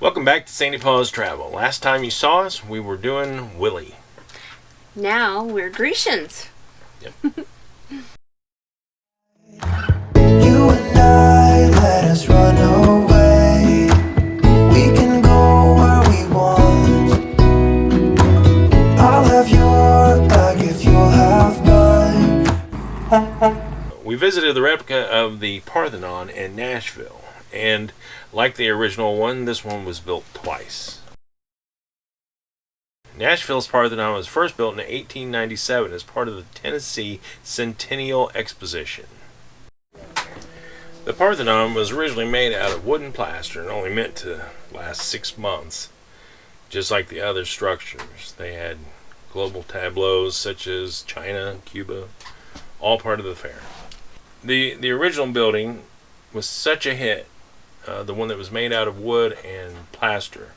Welcome back to Sandy Paws Travel. Last time you saw us, we were doing Willie. Now we're Grecians. Yep. You and I, let us run away. We can go where we want. I'll have your bag if you'll have mine. We visited the replica of the Parthenon in Nashville, and like the original one, this one was built twice. Nashville's Parthenon was first built in 1897 as part of the Tennessee Centennial Exposition. The Parthenon was originally made out of wood and plaster and only meant to last 6 months. Just like the other structures, they had global tableaus such as China, Cuba, all part of the fair. The original building was such a hit, the one that was made out of wood and plaster,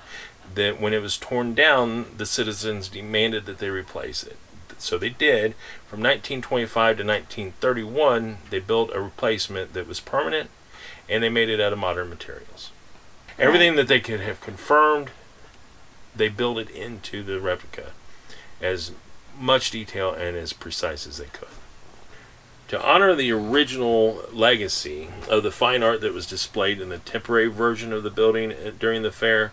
that when it was torn down, the citizens demanded that they replace it. So they did. From 1925 to 1931, they built a replacement that was permanent, and they made it out of modern materials. Everything that they could have confirmed, they built it into the replica, as much detail and as precise as they could. To honor the original legacy of the fine art that was displayed in the temporary version of the building during the fair,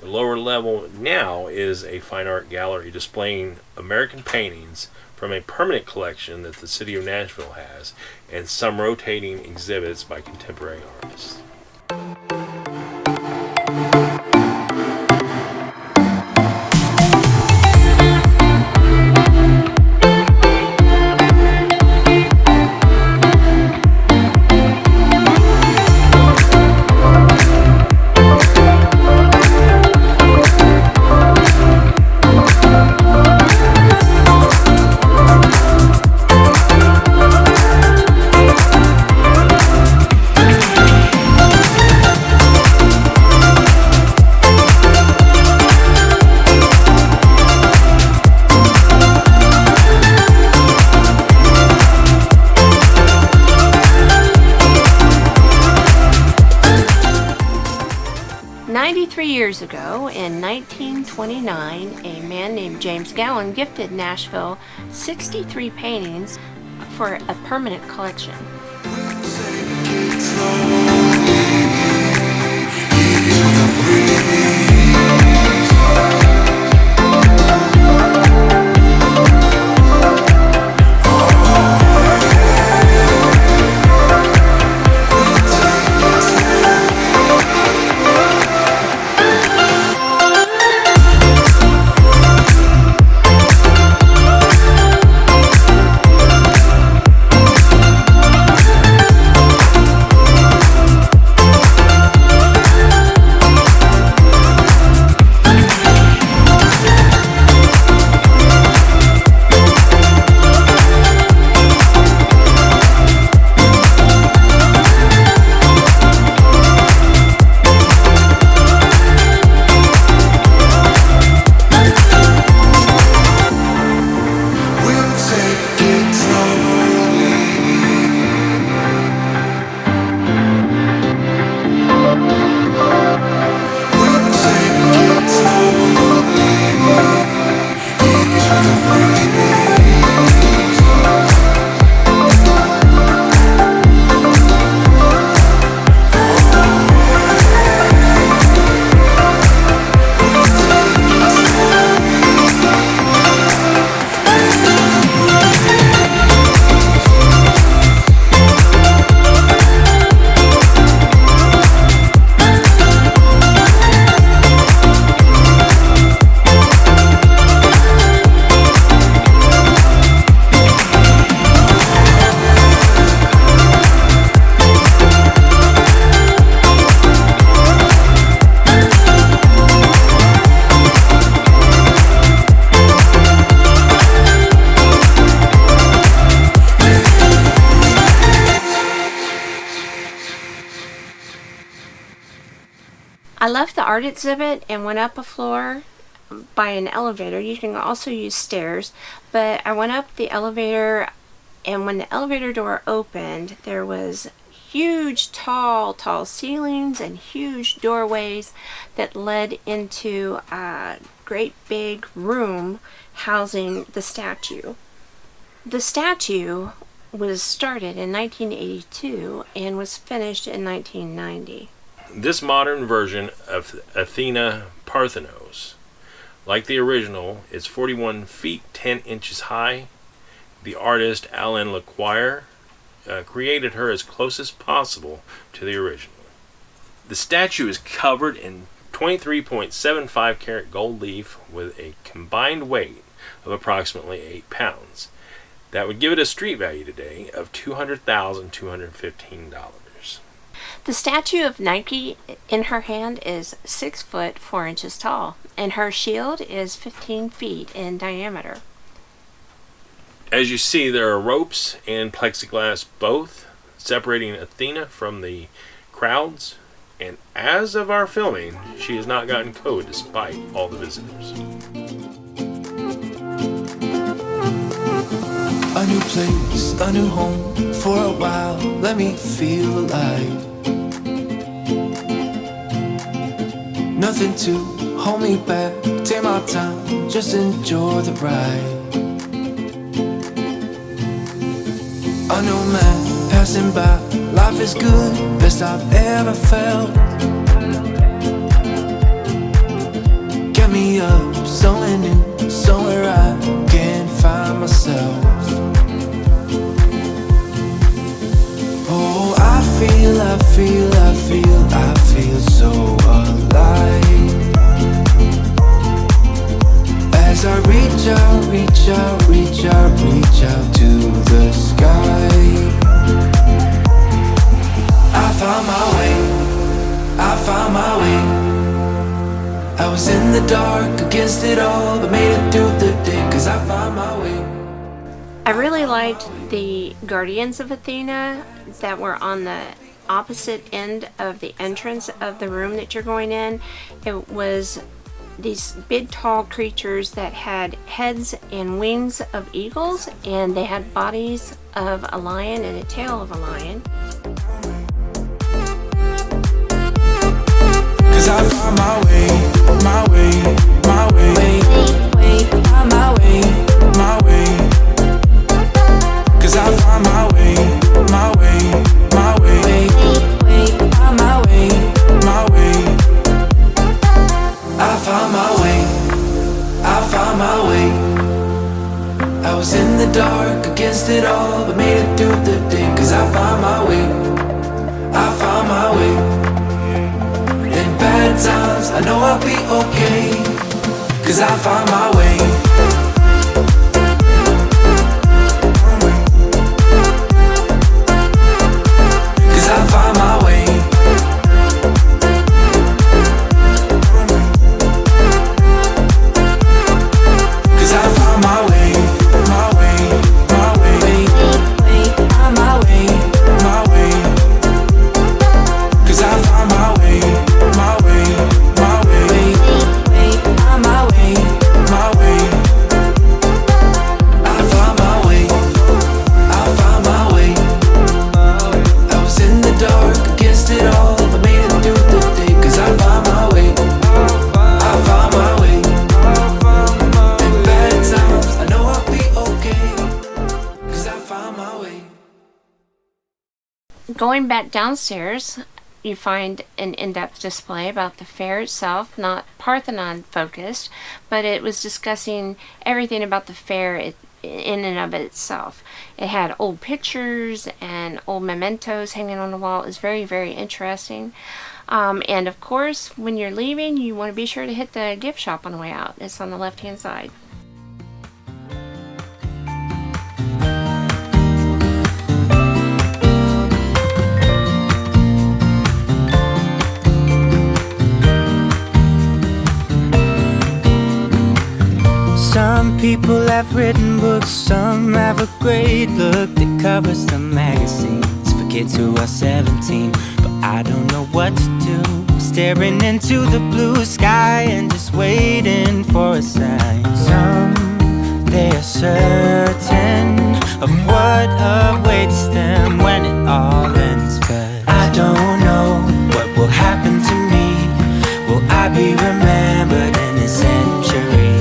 the lower level now is a fine art gallery displaying American paintings from a permanent collection that the city of Nashville has, and some rotating exhibits by contemporary artists. 93 years ago, in 1929, a man named James Gowan gifted Nashville 63 paintings for a permanent collection. I left the art exhibit and went up a floor by an elevator. You can also use stairs, but I went up the elevator, and when the elevator door opened, there was huge, tall ceilings and huge doorways that led into a great big room housing the statue. The statue was started in 1982 and was finished in 1990. This modern version of Athena Parthenos, like the original, is 41 feet 10 inches high. The artist Alain Lequire created her as close as possible to the original. The statue is covered in 23.75 karat gold leaf with a combined weight of approximately 8 pounds. That would give it a street value today of $200,215. The statue of Nike in her hand is 6 foot 4 inches tall, and her shield is 15 feet in diameter. As you see, there are ropes and plexiglass both separating Athena from the crowds, and as of our filming, she has not gotten code despite all the visitors. A new place, a new home, for a while, let me feel alive. Nothing to hold me back, take my time, just enjoy the ride. A new man passing by, life is good, best I've ever felt. Get me up, somewhere new, somewhere I can find myself. Oh, I feel so alive. As I reach out to the sky. I found my way. I was in the dark against it all, but made it through the day, 'cause I found my way. I really liked the guardians of Athena that were on the opposite end of the entrance of the room that you're going in. It was these big tall creatures that had heads and wings of eagles, and they had bodies of a lion and a tail of a lion. 'Cause I found my way, my way, my way, my way, my way. 'Cause I found my way, my way, my way, my way, my way. I found my way, I found my way. I was in the dark against it all, but made it through the day. 'Cause I found my way, I found my way. In bad times, I know I'll be okay. 'Cause I found my way. 'Cause I found my way. 'Cause I found my way, my way, my way, my way, my way. 'Cause I found my way, my way, my way, my way, my way. I found my way, I found my way. I was in the dark against it all, but made it through the day. 'Cause I found my way, I found my way. In bad times, I know I'll be okay. 'Cause I found my way. Going back downstairs, you find an in-depth display about the fair itself, not Parthenon focused, but it was discussing everything about the fair in and of itself. It had old pictures and old mementos hanging on the wall. It was very, very interesting. And of course, when you're leaving, you want to be sure to hit the gift shop on the way out. It's on the left-hand side. Some people have written books, some have a great look that covers the magazines for kids who are 17. But I don't know what to do, staring into the blue sky and just waiting for a sign. Some, they are certain of what awaits them when it all ends, but don't know what will happen to me. Will I be remembered in a century?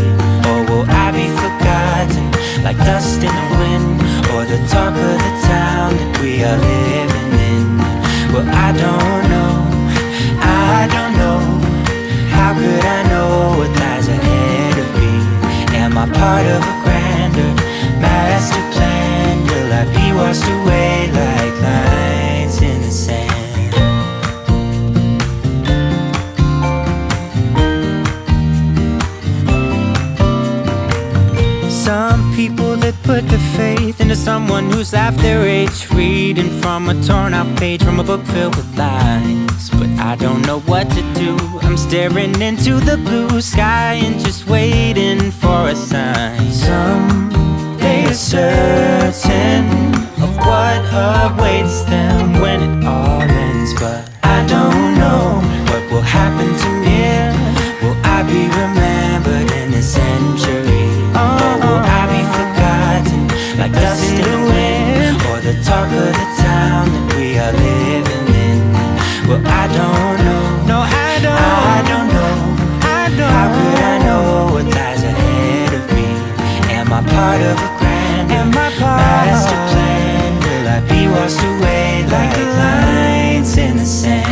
Or will I be forgotten like dust in the wind? Or the talk of the town that we are living in? Well, I don't know, I don't know. How could I know what lies ahead of me? Am I part of a grander master plan? Will I be washed away like lines in the sand? Some people that put their faith into someone who's half their age, reading from a torn out page from a book filled with lies. But I don't know what to do. I'm staring into the blue sky and just waiting for a sign. Someday are certain of what awaits them when it all ends. But I don't know what will happen to me. Will I be remembered in a century? Or will I be forgotten like dust in the wind? Or the talk of the town that we are living in? Well, I don't know. No, I don't know. How could I know what lies ahead of me? Am I part of a grand master plan? Will I be washed away like lines in the sand?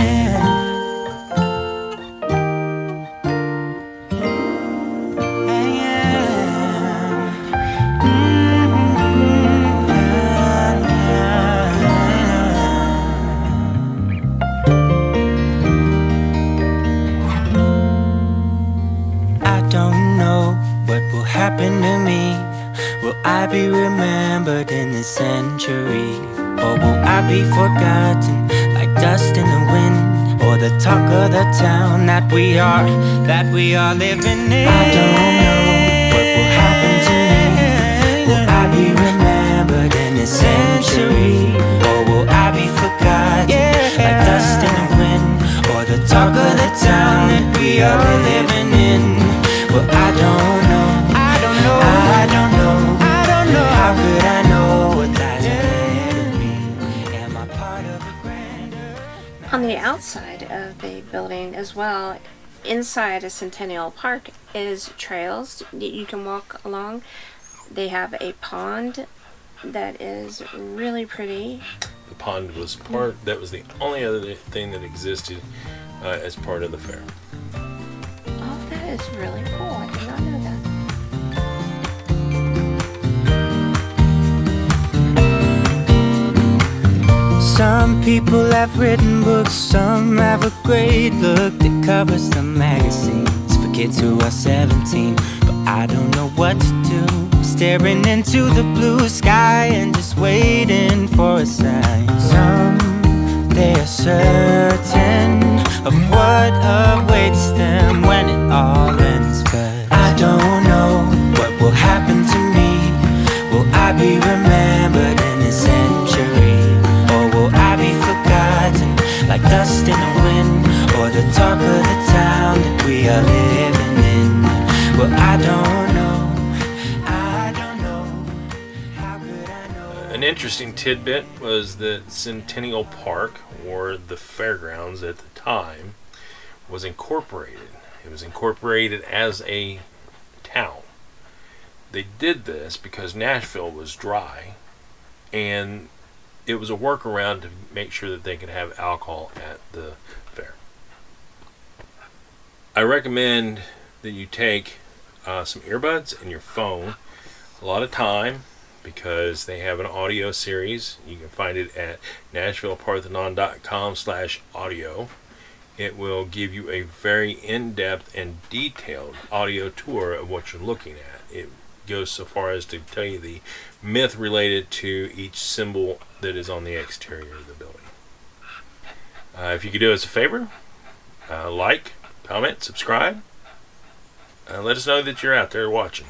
Happen to me? Will I be remembered in this century? Or will I be forgotten like dust in the wind? Or the talk of the town that we are living in? I don't know what will happen to me. Will I be remembered in this century? Or will I be forgotten like dust in the wind? Or the talk of the town that we are living in? Well, I don't know. I don't know. How could I know what lies ahead of me? Am I part of a grander? On the outside of the building as well, inside a Centennial Park, is trails that you can walk along. They have a pond that is really pretty. The pond was that was the only other thing that existed as part of the fair. Oh, that is really cool. I did not know that. Some people have written books, some have a great look that covers the magazines for kids who are 17. But I don't know what to do, staring into the blue sky and just waiting for a sign. Someday are certain of what awaits them when it all ends. But I don't know what will happen to me. Will I be remembered in a century? Or will I be forgotten like dust in the wind? Or the talk of the town that we are living in? Well, I don't know. I don't know. How could I know? An interesting tidbit was that Centennial Park, or the fairgrounds at the time, was incorporated. It was incorporated as a town. They did this because Nashville was dry, and it was a workaround to make sure that they could have alcohol at the fair. I recommend that you take some earbuds and your phone a lot of time, because they have an audio series. You can find it at nashvilleparthenon.com/audio. It will give you a very in-depth and detailed audio tour of what you're looking at. It goes so far as to tell you the myth related to each symbol that is on the exterior of the building. If you could do us a favor, like, comment, subscribe. Let us know that you're out there watching.